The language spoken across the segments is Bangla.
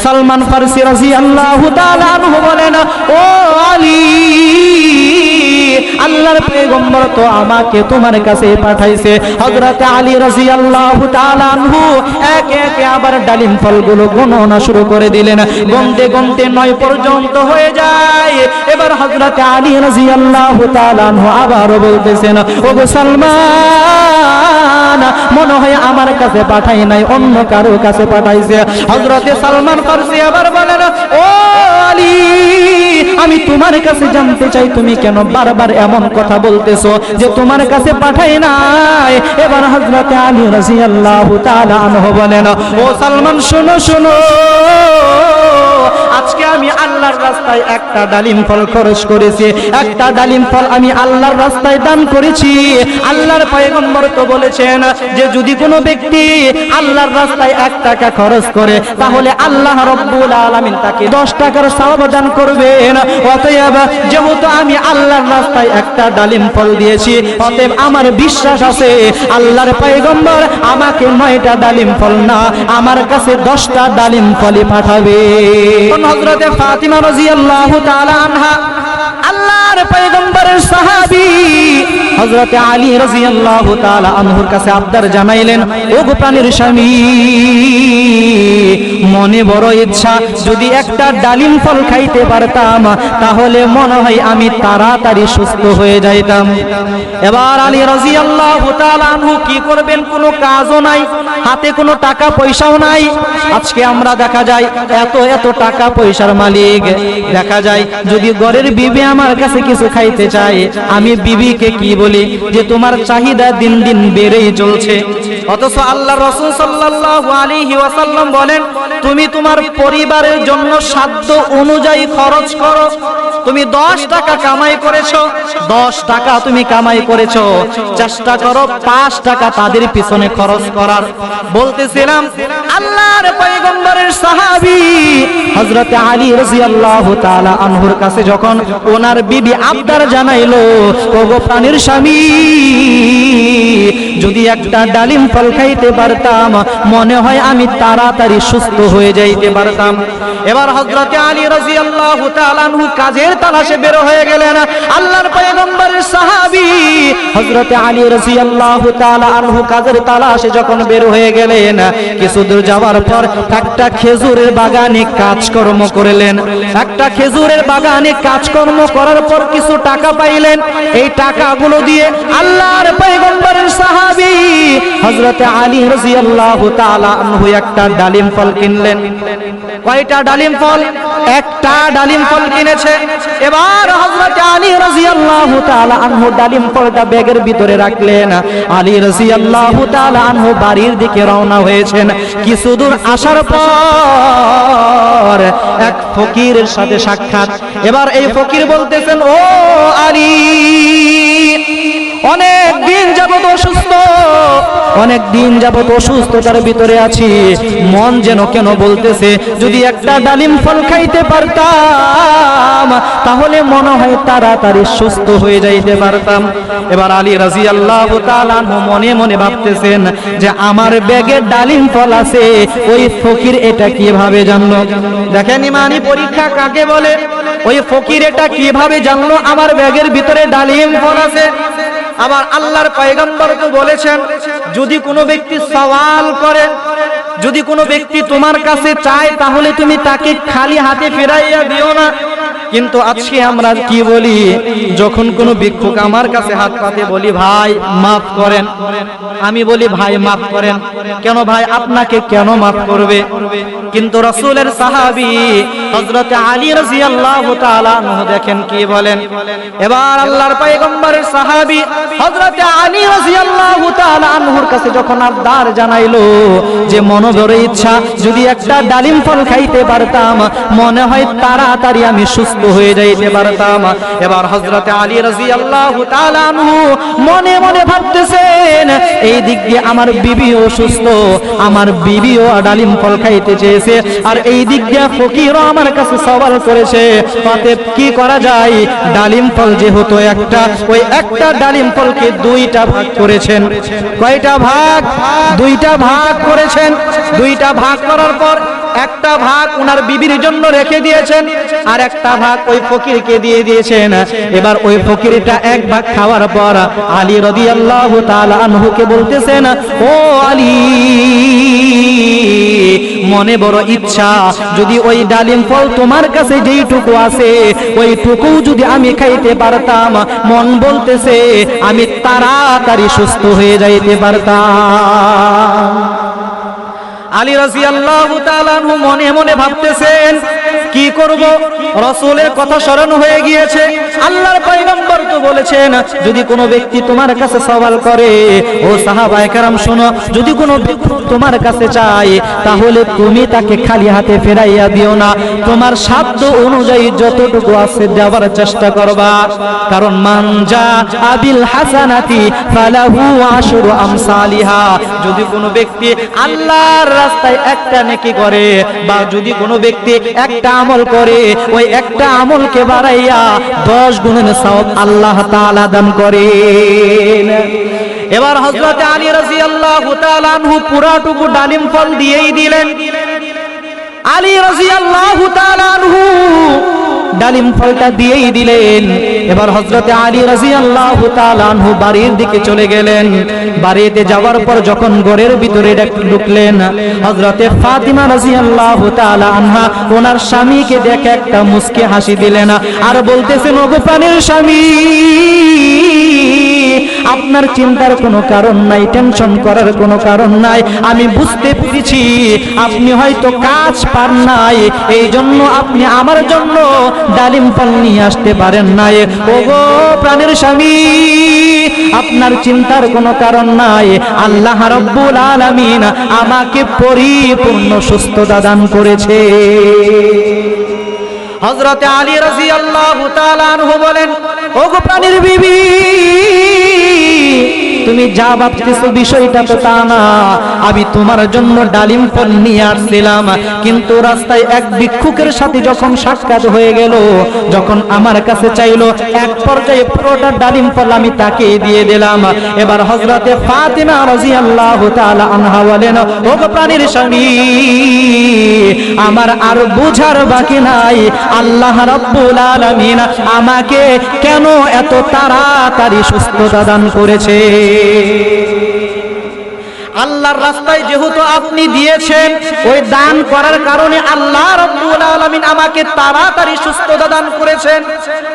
সালমান ফারসি রাদিয়াল্লাহু তাআলা আনহু বলেন, ও আলী, আল্লাহর পয়গম্বর তো আমাকে তোমার কাছে পাঠাইছে। হযরত আলী রাদিয়াল্লাহু তাআলা আনহু একে একে আবার ডালিম ফলগুলো গণনা শুরু করে দিলেন। গুনতে গুনতে 9 পর্যন্ত হয়ে যায়। এবার হযরত আলী রাদিয়াল্লাহু তাআলা আনহু আবারও বলতেছেন, ওগো সালমান, মনে হয় আমার কাছে পাঠাই নাই, অন্য কারো কাছে পাঠাইছে। হযরত সালমান ফারসি আবার বলেন, ও আলী, আমি তোমার কাছে জানতে চাই তুমি কেন বারবার এমন কথা বলতেছো যে তোমার কাছে পাঠাই নাই। এবার হযরত আলী রাদিয়াল্লাহু তাআলা আনহু বলেন, ও সালমান, শোনো শোনো, আজকে আমি আল্লাহর রাস্তায় একটা ডালিম ফল খরচ করেছি, একটা ডালিম ফল আমি আল্লাহর রাস্তায় দান করেছি। আল্লাহর পয়গম্বর তো বলেছেন যে যদি কোনো ব্যক্তি আল্লাহর রাস্তায় 1 টাকা খরচ করে তাহলে আল্লাহ রাব্বুল আলামিন তাকে 10 টাকার সওয়াব দান করবেন। অতএব যেহেতু আমি আল্লাহর রাস্তায় একটা ডালিম ফল দিয়েছি, অতএব আমার বিশ্বাস আছে আল্লাহর পয়গম্বর আমাকে 9টা ডালিম ফল না, আমার কাছে 10টা ডালিম ফলই পাঠাবে। হযরতে ফাতিমা রাদিয়াল্লাহু তাআলা আনহা আল্লাহর পয়গম্বরের সাহাবী হযরতে আলী রাদিয়াল্লাহু তাআলা আনহুর কাছে আবদার জানাইলেন, ওগো প্রাণের স্বামী, মনে বড় ইচ্ছা যদি একটা ডালিম ফল খাইতে পারতাম তাহলে মনে হয় আমি তাড়াতাড়ি সুস্থ হয়ে যাইতাম। এবার আলী রাদিয়াল্লাহু তাআলা আনহু কি করবেন, কোনো কাজও নাই, হাতে কোনো টাকা পয়সাও নাই। আজকে আমরা দেখা যায় এত এত টাকা পয়সার মালিক, দেখা যায় যদি ঘরের বিবি আমার কাছে কিছু খাইতে চায়, আমি বিবিকে কি বলি যে তোমার চাহিদা দিন দিন বেড়েই চলছে। অথচ আল্লাহর রাসূল সাল্লাল্লাহু আলাইহি ওয়াসাল্লাম বলেন, তুমি তোমার পরিবারের জন্য সাধ্য অনুযায়ী খরচ করো। তুমি 10 টাকা কামাই করেছো, 10 টাকা তুমি কামাই করেছো, চেষ্টা করো 5 টাকা তাদের পিছনে খরচ করার। বলতেছিলাম আল্লাহর পয়গম্বরের সাহাবী হযরত আলী রাদিয়াল্লাহু তাআলা আনহুর কাছে যখন ওনার বিবি আবদার জানাইলো, ওগো প্রাণের স্বামী, যদি একটা ডালিম ফল খাইতে পারতাম মনে হয় আমি তাড়াতাড়ি সুস্থ হয়ে যাইতে পারতাম। এবার হযরত আলী রাদিয়াল্লাহু তাআলা আনহু কাজের তালাশে বের হয়ে গেলেন। আল্লাহর পয়গম্বরের সাহাবী হযরত আলী রাদিয়াল্লাহু তাআলা আনহু কাজের তালাশে যখন বের হয়ে গেলেন, কিছু দূর যাওয়ার পর একটা খেজুরের বাগানে কাজকর্ম করলেন। একটা খেজুরের বাগানে কাজকর্ম করার পর কিছু টাকা পাইলেন। এই টাকাগুলো দিয়ে আল্লাহর পয়গম্বরের সাহাবী হযরত আলী রাদিয়াল্লাহু তাআলা আনহু একটা ডালিম ফল কিনলেন। কয়টা ডালিম ফল? একটা ডালিম ফল কিনেছে। এবার হযরত আলী রাদিয়াল্লাহু তাআলা আনহু ডালিম ফলটা ব্যাগের ভিতরে রাখলেন। আলী রাদিয়াল্লাহু তাআলা আনহু বাড়ির দিকে রওনা হয়েছেন। কিছু দূর আসার পর এক ফকিরের সাথে সাক্ষাৎ। এবার এই ফকির বলতেছেন, ও আলী, অনেক দিন যাবত অসুস্থ, অনেক দিন যাবত অসুস্থতার ভিতরে আছি, মন যেন কেন বলতেছে যদি একটা ডালিম ফল খাইতে পারতাম তাহলে মনে হয় তাড়াতাড়ি সুস্থ হয়ে যাইতে পারতাম। এবার আলী রাদিয়াল্লাহু তাআলা মনে মনে ভাবতেছেন যে আমার ব্যাগে ডালিম ফল আছে, ওই ফকির এটা কিভাবে জানলো? দেখেন ইমানি পরীক্ষা কাকে বলে। ওই ফকির এটা কিভাবে জানলো আমার ব্যাগের ভিতরে ডালিম ফল আছে? আবার আল্লাহর পয়গম্বর তো বলেছেন যদি কোনো ব্যক্তি সওয়াল করে, যদি কোনো ব্যক্তি তোমার কাছে চায় তাহলে তুমি তাকে খালি হাতে ফেরাইয়া দিও না। কিন্তু আজকে আমরা কি বলি, যখন কোনো ভিক্ষুক আমার কাছে হাত পাতে বলি ভাই মাফ করেন, আমি বলি ভাই মাফ করেন। কেন ভাই? আপনাকে কেন মাফ করবে? কিন্তু রাসূলের সাহাবী হযরত আলী রাদিয়াল্লাহু তাআলা আনহু দেখেন কি বলেন। এবার আল্লাহর পয়গম্বরের সাহাবী হযরত আলী রাদিয়াল্লাহু তাআলা আনহুর কাছে যখন আবদার জানাইলো যে মনোবড় ইচ্ছা যদি একটা ডালিম ফল খাইতে পারতাম মনে হয় তাড়াতাড়ি আমি সুস্থ হয়ে যাইতে পারতাম। এবার হযরত আলী রাদিয়াল্লাহু তাআলা আনহু মনে মনে ভাবতেছেন এই দিক দিয়ে আমার বিবি অসুস্থ, আমার বিবিও ডালিম ফল খাইতে চেয়েছে, আর এই দিক দিয়ে ফকিরও আমার আমার কাছে সওয়াল করেছে, অতএব কি করা যায়? ডালিম ফল যেহেতু একটা, ওই একটা ডালিম ফলকে দুইটা ভাগ করেছেন। কয়টা ভাগ? দুইটা ভাগ করেছেন। দুইটা ভাগ করার পর একটা ভাগ ওনার বিবির জন্য রেখে দিয়েছেন, আর একটা ভাগ ওই ফকিরকে দিয়ে দিয়েছেন। এবার ওই ফকিরটা এক ভাগ খাওয়ার পর আলী রাদিয়াল্লাহু তাআলা আনহুকে বলতেছেন, ও আলী, মনে বড় ইচ্ছা, যদি ওই ডালিম ফল তোমার কাছে যেইটুকু আছে ওইটুকু যদি আমি খাইতে পারতাম, মন বলতেছে আমি তাড়াতাড়ি সুস্থ হয়ে যাইতে পারতাম। আলী রাদিয়াল্লাহু তাআলা আনহু মনে মনে ভাবতেছেন কি করব, রাসূলের কথা স্মরণ হয়ে গিয়েছে। আল্লাহর পয়গম্বর তো বলেছেন, যদি কোনো ব্যক্তি তোমার কাছে সওয়াল করে, ও সাহাবায়ে কেরাম শোনো, যদি কোনো ব্যক্তি তোমার কাছে চায় তাহলে তুমি তাকে খালি হাতে ফেরাইয়া দিও না, তোমার সাধ্য অনুযায়ী যতটুকু আছে দেওয়ার চেষ্টা করবা। কারণ মান জা আবিল হাসানাতি ফালাহু আশরু আমসালিহা, যদি কোনো ব্যক্তি আল্লাহর রাস্তায় একটা নেকি করে, বা যদি কোনো ব্যক্তি একটা আমল করে, ওই একটা আমলকে বাড়াইয়া 10 গুণের সওয়াব আল্লাহ তাআলা দান করেন। এবার হযরত আলী রাদিয়াল্লাহু তাআলা আনহু পুরাটুকু ডালিম ফল দিয়েই দিলেন। আলী রাদিয়াল্লাহু তাআলা আনহু ডালিম ফলটা দিয়েই দিলেন। এবার হযরত আলী রাদিয়াল্লাহু তাআলা আনহু বাড়ির দিকে চলে গেলেন। বাড়িতে যাওয়ার পর যখন ঘরের ভিতরে ঢুকলেন, হযরতে ফাতিমা রাদিয়াল্লাহু তাআলা আনহা ওনার স্বামীকে দেখে একটা মুস্কি হাসি দিলেন, আর বলতেছেন, ওগো প্রাণের স্বামী, আপনার চিন্তার কোনো কারণ নাই, টেনশন করার কোনো কারণ নাই। আমি বুঝতে পেরেছি আপনি হয়তো কাজ পান নাই, এই জন্য আপনি আমার জন্য ডালিম ফল নিয়ে আসতে পারেন নাই। ওগো প্রাণের স্বামী, আপনার চিন্তার কোনো কারণ নাই। আল্লাহ রাব্বুল আলামিন আমাকে পরিপূর্ণ সুস্থতা দান করেছে। হযরতে আলী রাদিয়াল্লাহু তাআলা আনহু বলেন, ওগো প্রাণের বিবি, তুমি যা ভাবতেছো বিষয়টা তো তা না। আমি তোমার জন্য ডালিম ফল নিয়ে আসছিলাম, কিন্তু রাস্তায় এক ভিক্ষুকের সাথে যখন সাক্ষাৎ হয়ে গেল, যখন আমার কাছে চাইলো, এক পর্যায়ে পুরোটা ডালিম ফল আমি তাকে দিয়ে দিলাম। এবার হযরতে ফাতিমা রাদিয়াল্লাহু তাআলা আনহা বলেন, ওগো প্রাণের স্বামী, আমার আর বুঝার বাকি নাই আল্লাহ রাব্বুল আলামিন আমাকে কেন এত তাড়াতাড়ি সুস্থতা দান করেছে। আল্লাহর রাস্তায় যেহেতু আপনি দিয়েছেন, ওই দান করার কারণে আল্লাহ রাব্বুল আলামিন আমাকে তাড়াতাড়ি সুস্থতা দান করেছেন।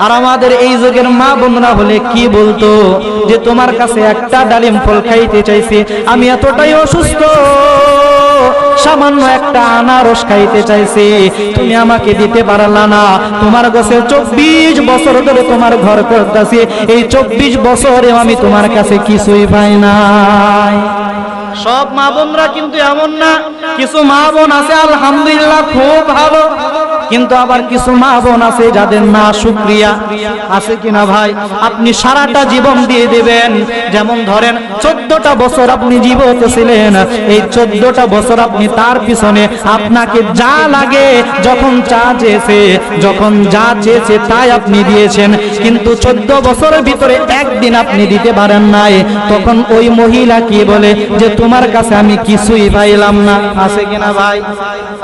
আর আমাদের এই যুগের মা বোনরা হলে কি বলতো, যে তোমার কাছে একটা ডালিম ফল খাইতে চাইছি, আমি এতটাই অসুস্থ, সামান্য একটা আনারস খাইতে চাইছি, তুমি আমাকে দিতে পারলা না। তোমার কাছে 24 বছর ধরে তোমার ঘর করতেছি, এই 24 বছরে আমি তোমার কাছে কিছুই পাই নাই। সব মা বোনরা কিন্তু এমন না, কিছু মা বোন আছে আলহামদুলিল্লাহ খুব ভালো, কিন্তু আবার কিছু মা বোন আছে যাদের না শুকরিয়া আছে কিনা ভাই? আপনি সারাটা জীবন দিয়ে দিবেন, যেমন ধরেন 14টা বছর আপনি জীবিত ছিলেন, এই 14টা বছর আপনি তার পিছনে আপনাকে যা লাগে, যখন যা চেয়েছে তাই আপনি দিয়েছেন, কিন্তু 14 বছরের ভিতরে একদিন আপনি দিতে পারেন নাই। তখন ওই মহিলা কি বলে, যে তোমার কাছে আমি কিছুই পাইলাম না। আছে কিনা ভাই?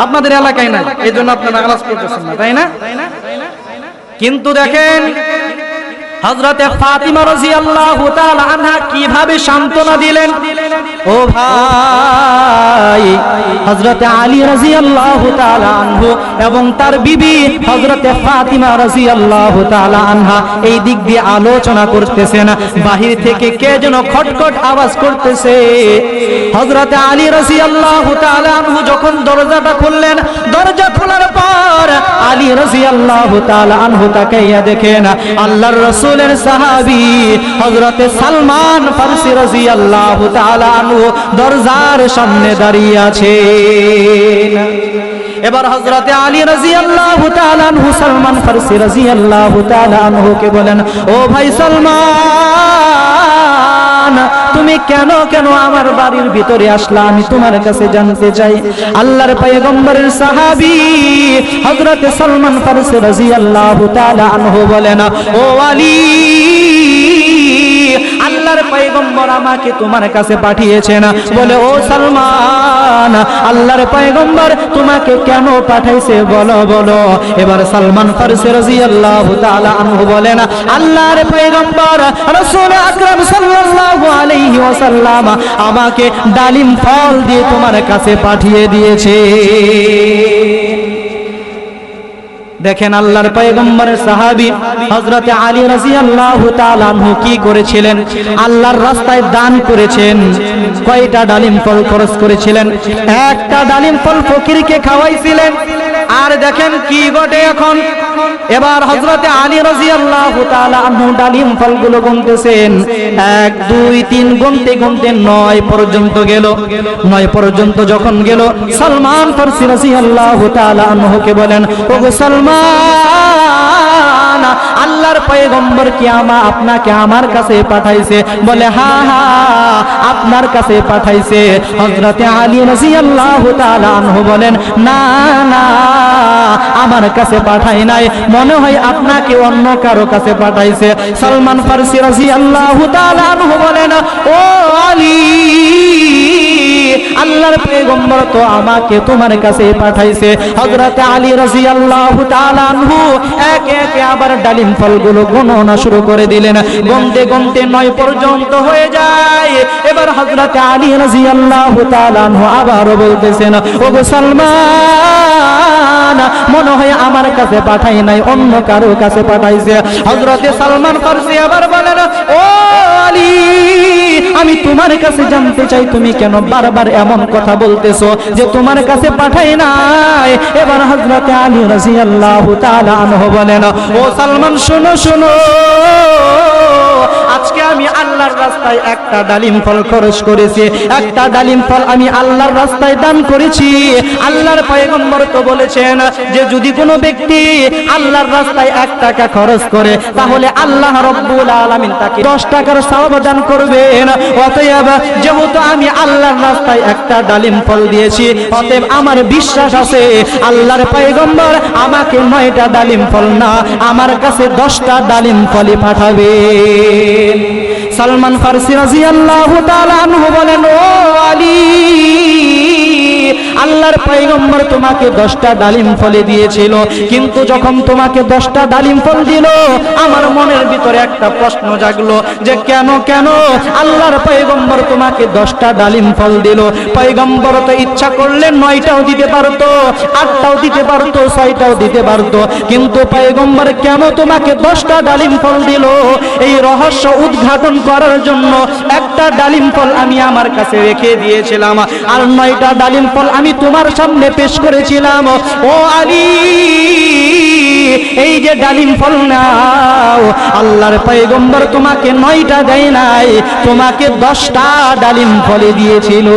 আপনাদের এলাকায় নাই, এই জন্য আপনারা আলাদা করতেছেন না, তাই না? কিন্তু দেখেন হযরতে ফাতিমা রাদিয়াল্লাহু তাআলা আনহা কিভাবে সান্ত্বনা দিলেন। ও ভাই, হযরতে আলী রাদিয়াল্লাহু তাআলা আনহু এবং তার বিবি হযরতে ফাতিমা রাদিয়াল্লাহু তাআলা আনহা এই দিক দিয়ে আলোচনা করতেছেন। বাহির থেকে কে যেন খটখট আওয়াজ করতেছে। হযরতে আলী রাদিয়াল্লাহু তাআলা আনহু যখন দরজাটা খুললেন, দরজা খোলার পর আলী রাদিয়াল্লাহু তাআলা আনহু তাকাইয়া দেখেন আল্লাহর রাসূলের সাহাবী হযরতে সালমান ফারসি রাদিয়াল্লাহু তাআলা আনহু দরজার সামনে দাঁড়িয়ে আছেন। এবার হযরতে আলী রাদিয়াল্লাহু তাআলা আনহু সালমান ফারসি রাদিয়াল্লাহু তাআলা আনহুকে বলেন, ও ভাই সালমান, সালমান তুমি কেন কেন আমার বাড়ির ভিতরে আসলা, আমি তোমার কাছে জানতে চাই। আল্লাহর পয়গম্বরের সাহাবী হযরত সালমান ফারসি রাদিয়াল্লাহু তাআলা আনহু বলেন, ও আলী, আল্লাহর পয়গম্বর আমাকে তোমার কাছে পাঠিয়েছেন। বলে, ও সালমান, আল্লাহর পয়গম্বর তোমাকে কেন পাঠাইছে বলো বলো। এবার সালমান ফারসি রাদিয়াল্লাহু তাআলা আনহু বলেন, আল্লাহর পয়গম্বর রাসূল আকরাম সাল্লাল্লাহু আলাইহি ওয়াসাল্লাম আমাকে ডালিম ফল দিয়ে তোমার কাছে পাঠিয়ে দিয়েছে। দেখেন আল্লাহর পয়গম্বরের সাহাবী হযরত আলী রাদিয়াল্লাহু তাআলা আনহু কি করেছিলেন, আল্লাহর রাস্তায় দান করেছেন। কয়টা ডালিম ফল খরচ করেছিলেন? একটা ডালিম ফল ফকিরকে খাওয়াইছিলেন। আর দেখেন কি ঘটে এখন। এবার হযরত আলী রাদিয়াল্লাহু তাআলা আনহু ডালিম ফলগুলো গুনতেছেন। 1 2 3 গুনতে গুনতে 9 পর্যন্ত গেল। 9 পর্যন্ত যখন গেল, সালমান ফারসি রাদিয়াল্লাহু তাআলা আনহুকে বলেন, ওগো সালমান, আল্লাহর পয়গম্বর কি আপনাকে আমার কাছে পাঠাইছে? বলে, হ্যাঁ হ্যাঁ, আপনার কাছে পাঠাইছে। হযরত আলী রাদিয়াল্লাহু তাআলা আনহু বলেন, না না, আমার কাছে পাঠাই নাই, মনে হয় আপনাকে অন্য কারো কাছে পাঠাইছে। সালমান ফারসি রাদিয়াল্লাহু তাআলা আনহু বলেন, ও আলী, আল্লাহর পয়গম্বর তো আমাকে তোমার কাছে পাঠাইছে। হযরত আলী রাদিয়াল্লাহু তাআলা আনহু একে একে আবার ডালিম ফলগুলো গণনা শুরু করে দিলেন। গুনতে গুনতে 9 পর্যন্ত হয়ে যায়। এবার হযরত আলী রাদিয়াল্লাহু তাআলা আনহু আবারও বলতেছেন, ওগো সালমান, মনে হয় আমার কাছে পাঠাই নাই, অন্য কারো কাছে পাঠাইছে। হযরত সালমান ফারসি আবার বলেন, ও আলী, আমি তোমার কাছে জানতে চাই তুমি কেন বারবার এমন কথা বলতেছো যে তোমার কাছে পাঠাই নাই। এবার হযরত আলী রাদিয়াল্লাহু তাআলা আনহু বলেন, ও সালমান, শোনো শোনো, আজকে আমি আল্লাহর রাস্তায় একটা ডালিম ফল খরচ করেছি। একটা ডালিম ফল আমি আল্লাহর রাস্তায় দান করেছি। আল্লাহর পয়গম্বর তো বলেছেন যে যদি কোনো ব্যক্তি আল্লাহর রাস্তায় 1 টাকা খরচ করে তাহলে আল্লাহ রাব্বুল আলামিন তাকে 10 টাকার সওয়াব দান করবেন। অতএব যেহেতু আমি আল্লাহর রাস্তায় একটা ডালিম ফল দিয়েছি, অতএব আমার বিশ্বাস আছে আল্লাহর পয়গম্বর আমাকে 9টা ডালিম ফল না, আমার কাছে 10টা ডালিম ফলই পাঠাবে। সালমান ফারসি রাদিয়াল্লাহু তাআলা আনহু বলেন, ও আলী, আল্লাহর পয়গম্বর তোমাকে 10টা ডালিম ফলে দিয়েছিল, কিন্তু যখন তোমাকে 10টা ডালিম ফল দিল, আমার মনের ভিতরে একটা প্রশ্ন জাগলো যে কেন কেন আল্লাহর পয়গম্বর তোমাকে 10টা ডালিম ফল দিল? পয়গম্বর তো ইচ্ছা করলে 9টাও দিতে পারতো, 8টাও দিতে পারতো, 6টাও দিতে পারতো, কিন্তু পয়গম্বর কেন তোমাকে 10টা ডালিম ফল দিল? এই রহস্য উদ্ঘাটন করার জন্য একটা ডালিম ফল আমি আমার কাছে রেখে দিয়েছিলাম, আর 9টা ডালিম ফল আমি তোমার সামনে পেশ করেছিলাম। ও আলী, এই যে ডালিম ফল নাও, আল্লাহর পয়গম্বর তোমাকে 9টা দেয় নাই, তোমাকে 10টা ডালিম ফলে দিয়েছিল।